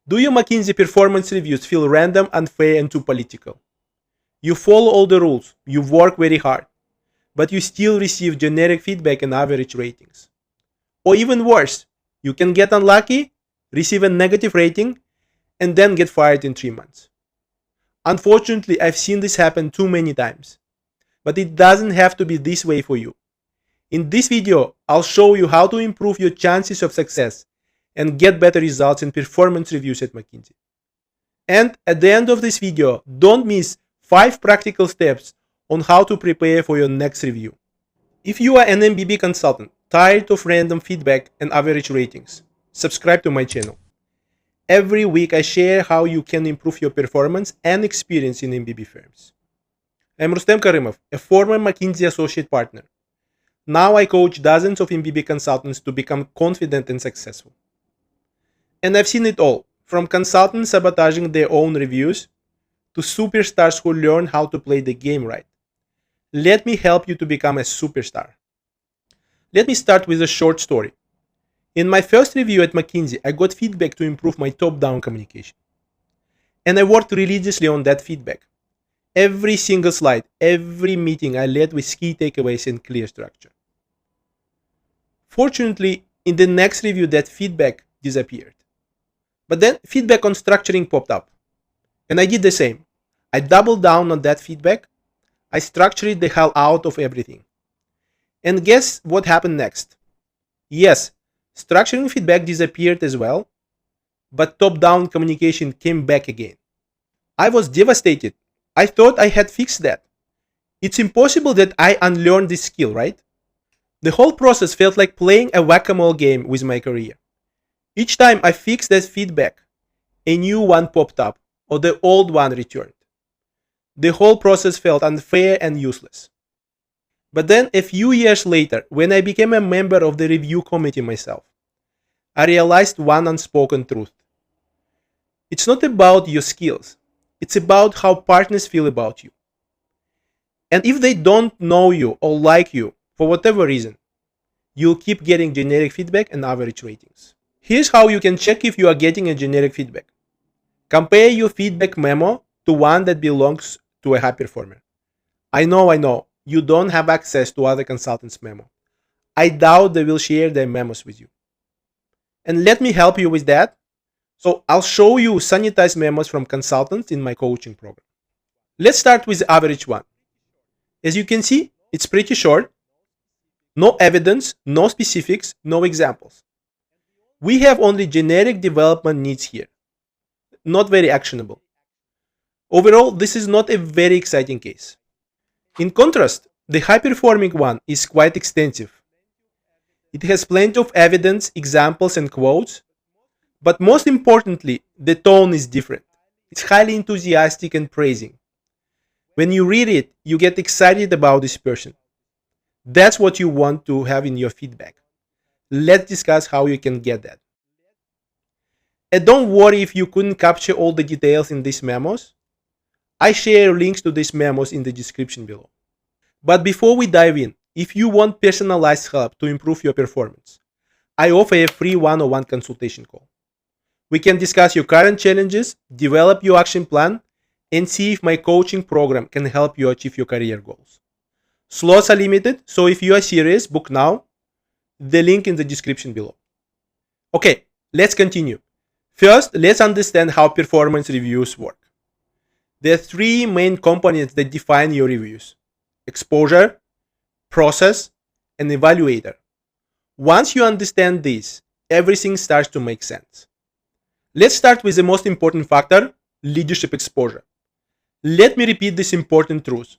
Do your McKinsey performance reviews feel random, unfair, and too political? You follow all the rules, you work very hard, but you still receive generic feedback and average ratings. Or even worse, you can get unlucky, receive a negative rating, and then get fired in 3 months. Unfortunately, I've seen this happen too many times. But it doesn't have to be this way for you. In this video, I'll show you how to improve your chances of success and get better results in performance reviews at McKinsey. And at the end of this video, don't miss 5 practical steps on how to prepare for your next review. If you are an MBB consultant, tired of random feedback and average ratings, subscribe to my channel. Every week I share how you can improve your performance and experience in MBB firms. I'm Rustem Karymov, a former McKinsey associate partner. Now I coach dozens of MBB consultants to become confident and successful. And I've seen it all, from consultants sabotaging their own reviews to superstars who learn how to play the game right. Let me help you to become a superstar. Let me start with a short story. In my first review at McKinsey, I got feedback to improve my top-down communication. And I worked religiously on that feedback. Every single slide, every meeting I led with key takeaways and clear structure. Fortunately, in the next review, that feedback disappeared. But then feedback on structuring popped up. And I did the same. I doubled down on that feedback. I structured the hell out of everything. And guess what happened next? Yes, structuring feedback disappeared as well, but top-down communication came back again. I was devastated. I thought I had fixed that. It's impossible that I unlearned this skill, right? The whole process felt like playing a whack-a-mole game with my career. Each time I fixed that feedback, a new one popped up, or the old one returned. The whole process felt unfair and useless. But then a few years later, when I became a member of the review committee myself, I realized one unspoken truth. It's not about your skills. It's about how partners feel about you. And if they don't know you or like you, for whatever reason, you'll keep getting generic feedback and average ratings. Here's how you can check if you are getting a generic feedback. Compare your feedback memo to one that belongs to a high performer. I know, you don't have access to other consultants' memo. I doubt they will share their memos with you. And let me help you with that. So I'll show you sanitized memos from consultants in my coaching program. Let's start with the average one. As you can see, it's pretty short. No evidence, no specifics, no examples. We have only generic development needs here. Not very actionable. Overall, this is not a very exciting case. In contrast, the high-performing one is quite extensive. It has plenty of evidence, examples, and quotes. But most importantly, the tone is different. It's highly enthusiastic and praising. When you read it, you get excited about this person. That's what you want to have in your feedback. Let's discuss how you can get that. And don't worry if you couldn't capture all the details in these memos. I share links to these memos in the description below. But before we dive in, if you want personalized help to improve your performance, I offer a free one-on-one consultation call. We can discuss your current challenges, develop your action plan, and see if my coaching program can help you achieve your career goals. Slots are limited, so if you are serious, book now. The link in the description below. Okay, let's continue. First, let's understand how performance reviews work. There are 3 main components that define your reviews: exposure, process, and evaluator. Once you understand these, everything starts to make sense. Let's start with the most important factor, leadership exposure. Let me repeat this important truth.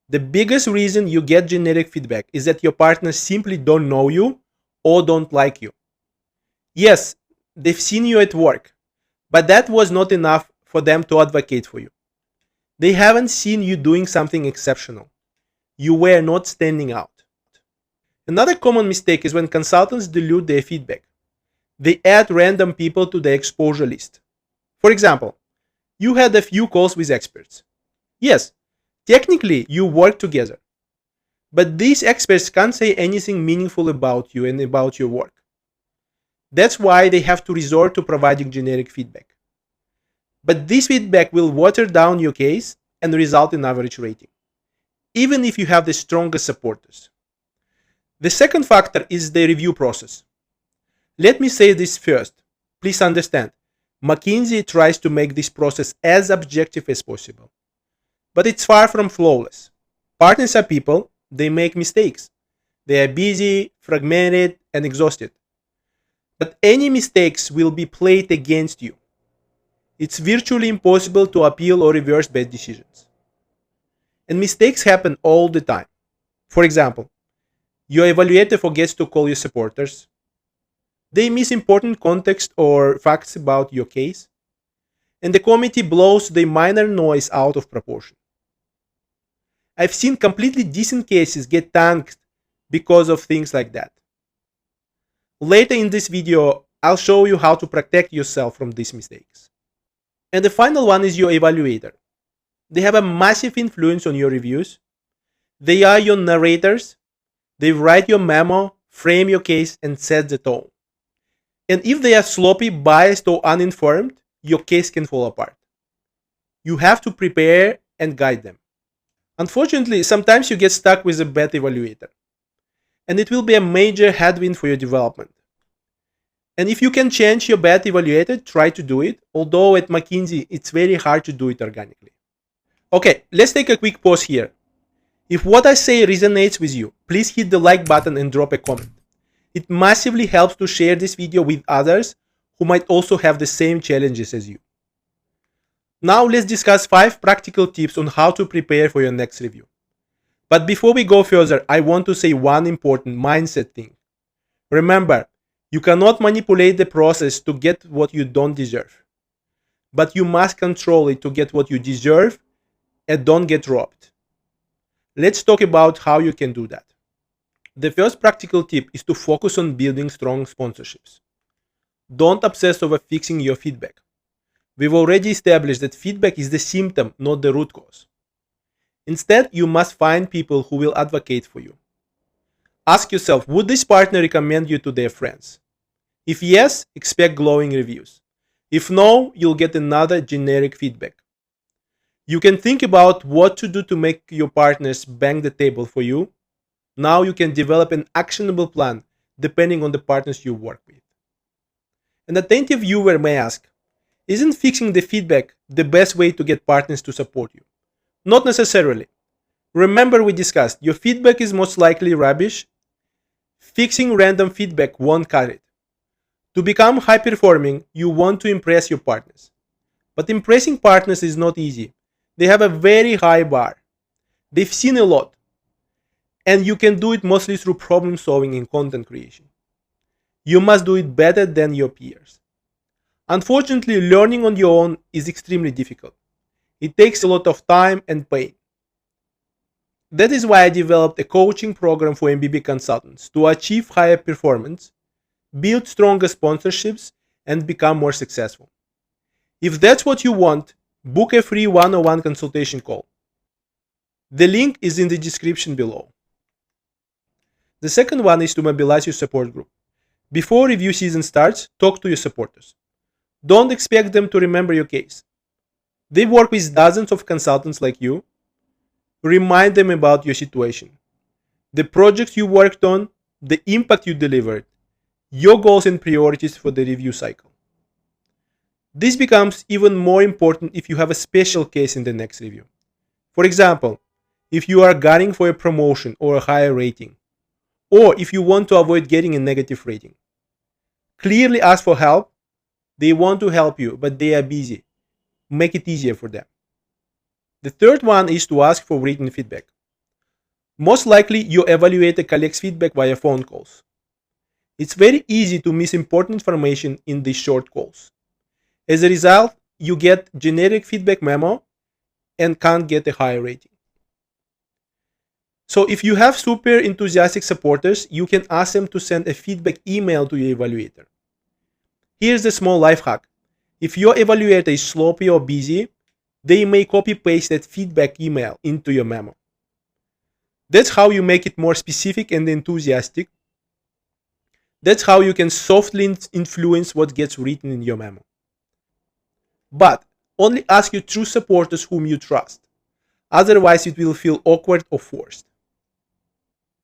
The biggest reason you get generic feedback is that your partners simply don't know you or don't like you. Yes, they've seen you at work, but that was not enough for them to advocate for you. They haven't seen you doing something exceptional. You were not standing out. Another common mistake is when consultants dilute their feedback. They add random people to their exposure list. For example, you had a few calls with experts. Yes, technically you work together, but these experts can't say anything meaningful about you and about your work. That's why they have to resort to providing generic feedback. But this feedback will water down your case and result in average rating, even if you have the strongest supporters. The second factor is the review process. Let me say this first. Please understand, McKinsey tries to make this process as objective as possible. But it's far from flawless. Partners are people, they make mistakes. They are busy, fragmented, and exhausted. But any mistakes will be played against you. It's virtually impossible to appeal or reverse bad decisions. And mistakes happen all the time. For example, your evaluator forgets to call your supporters. They miss important context or facts about your case. And the committee blows the minor noise out of proportion. I've seen completely decent cases get tanked because of things like that. Later in this video, I'll show you how to protect yourself from these mistakes. And the final one is your evaluator. They have a massive influence on your reviews. They are your narrators. They write your memo, frame your case, and set the tone. And if they are sloppy, biased, or uninformed, your case can fall apart. You have to prepare and guide them. Unfortunately, sometimes you get stuck with a bad evaluator, and it will be a major headwind for your development. And if you can change your bad evaluator, try to do it, although at McKinsey, it's very hard to do it organically. Okay, let's take a quick pause here. If what I say resonates with you, please hit the like button and drop a comment. It massively helps to share this video with others who might also have the same challenges as you. Now let's discuss 5 practical tips on how to prepare for your next review. But before we go further, I want to say one important mindset thing. Remember, you cannot manipulate the process to get what you don't deserve. But you must control it to get what you deserve and don't get robbed. Let's talk about how you can do that. The first practical tip is to focus on building strong sponsorships. Don't obsess over fixing your feedback. We've already established that feedback is the symptom, not the root cause. Instead, you must find people who will advocate for you. Ask yourself, would this partner recommend you to their friends? If yes, expect glowing reviews. If no, you'll get another generic feedback. You can think about what to do to make your partners bang the table for you. Now you can develop an actionable plan depending on the partners you work with. An attentive viewer may ask, isn't fixing the feedback the best way to get partners to support you? Not necessarily. Remember we discussed, your feedback is most likely rubbish. Fixing random feedback won't cut it. To become high-performing, you want to impress your partners. But impressing partners is not easy. They have a very high bar. They've seen a lot. And you can do it mostly through problem solving and content creation. You must do it better than your peers. Unfortunately, learning on your own is extremely difficult. It takes a lot of time and pain. That is why I developed a coaching program for MBB consultants to achieve higher performance, build stronger sponsorships, and become more successful. If that's what you want, book a free one-on-one consultation call. The link is in the description below. The second one is to mobilize your support group. Before review season starts, talk to your supporters. Don't expect them to remember your case. They work with dozens of consultants like you. Remind them about your situation, the projects you worked on, the impact you delivered, your goals and priorities for the review cycle. This becomes even more important if you have a special case in the next review. For example, if you are gunning for a promotion or a higher rating, or if you want to avoid getting a negative rating. Clearly ask for help. They want to help you, but they are busy. Make it easier for them. The third one is to ask for written feedback. Most likely, your evaluator collects feedback via phone calls. It's very easy to miss important information in these short calls. As a result, you get generic feedback memo and can't get a higher rating. So if you have super enthusiastic supporters, you can ask them to send a feedback email to your evaluator. Here's the small life hack. If your evaluator is sloppy or busy, they may copy-paste that feedback email into your memo. That's how you make it more specific and enthusiastic. That's how you can softly influence what gets written in your memo. But Only ask your true supporters whom you trust. Otherwise, it will feel awkward or forced.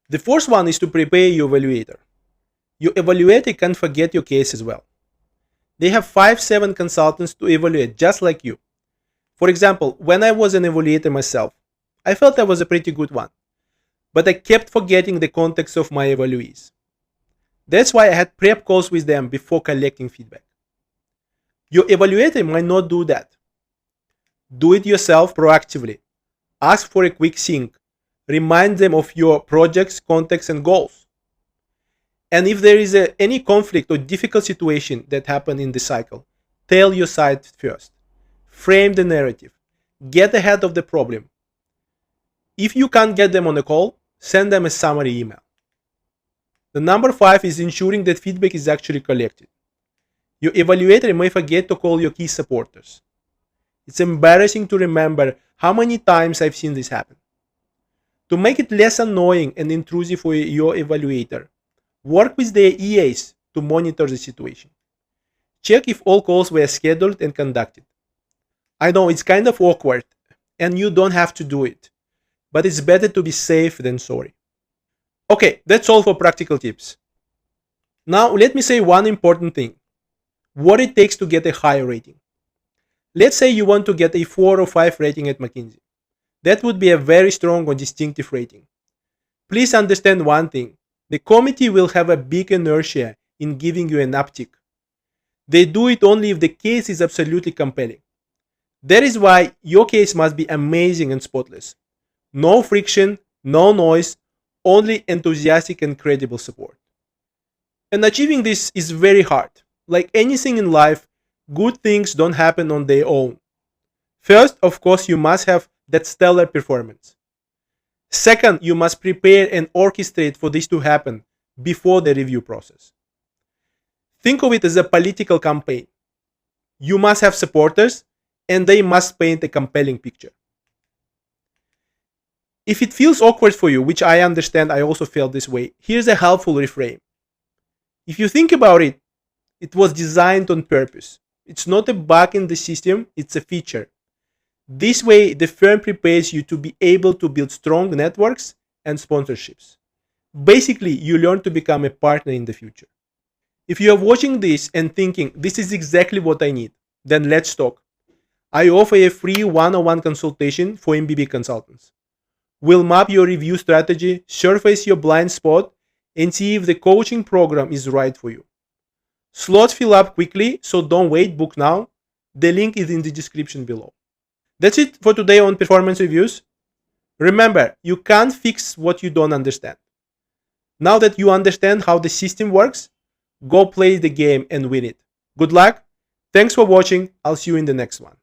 The fourth one is to prepare your evaluator. Your evaluator can forget your case as well. They have 5-7 consultants to evaluate just like you. For example, when I was an evaluator myself, I felt I was a pretty good one, but I kept forgetting the context of my evaluees. That's why I had prep calls with them before collecting feedback. Your evaluator might not do that. Do it yourself proactively. Ask for a quick sync. Remind them of your project's context and goals. And if there is any conflict or difficult situation that happened in the cycle, tell your side first. Frame the narrative. Get ahead of the problem. If you can't get them on a call, send them a summary email. The number 5 is ensuring that feedback is actually collected. Your evaluator may forget to call your key supporters. It's embarrassing to remember how many times I've seen this happen. To make it less annoying and intrusive for your evaluator, work with their EAs to monitor the situation. Check if all calls were scheduled and conducted. I know it's kind of awkward, and you don't have to do it, but it's better to be safe than sorry. Okay, that's all for practical tips. Now let me say one important thing. What it takes to get a high rating. Let's say you want to get a 4 or 5 rating at McKinsey. That would be a very strong or distinctive rating. Please understand one thing. The committee will have a big inertia in giving you an uptick. They do it only if the case is absolutely compelling. That is why your case must be amazing and spotless. No friction, no noise, only enthusiastic and credible support. And achieving this is very hard. Like anything in life, good things don't happen on their own. First, of course, you must have that stellar performance. Second, you must prepare and orchestrate for this to happen before the review process. Think of it as a political campaign. You must have supporters, and they must paint a compelling picture. If it feels awkward for you, which I understand, I also felt this way, here's a helpful reframe. If you think about it, it was designed on purpose. It's not a bug in the system, it's a feature. This way, the firm prepares you to be able to build strong networks and sponsorships. Basically, you learn to become a partner in the future. If you are watching this and thinking, this is exactly what I need, then let's talk. I offer a free one-on-one consultation for MBB consultants. We'll map your review strategy, surface your blind spot, and see if the coaching program is right for you. Slots fill up quickly, so don't wait, book now. The link is in the description below. That's it for today on performance reviews. Remember, you can't fix what you don't understand. Now that you understand how the system works, go play the game and win it. Good luck. Thanks for watching. I'll see you in the next one.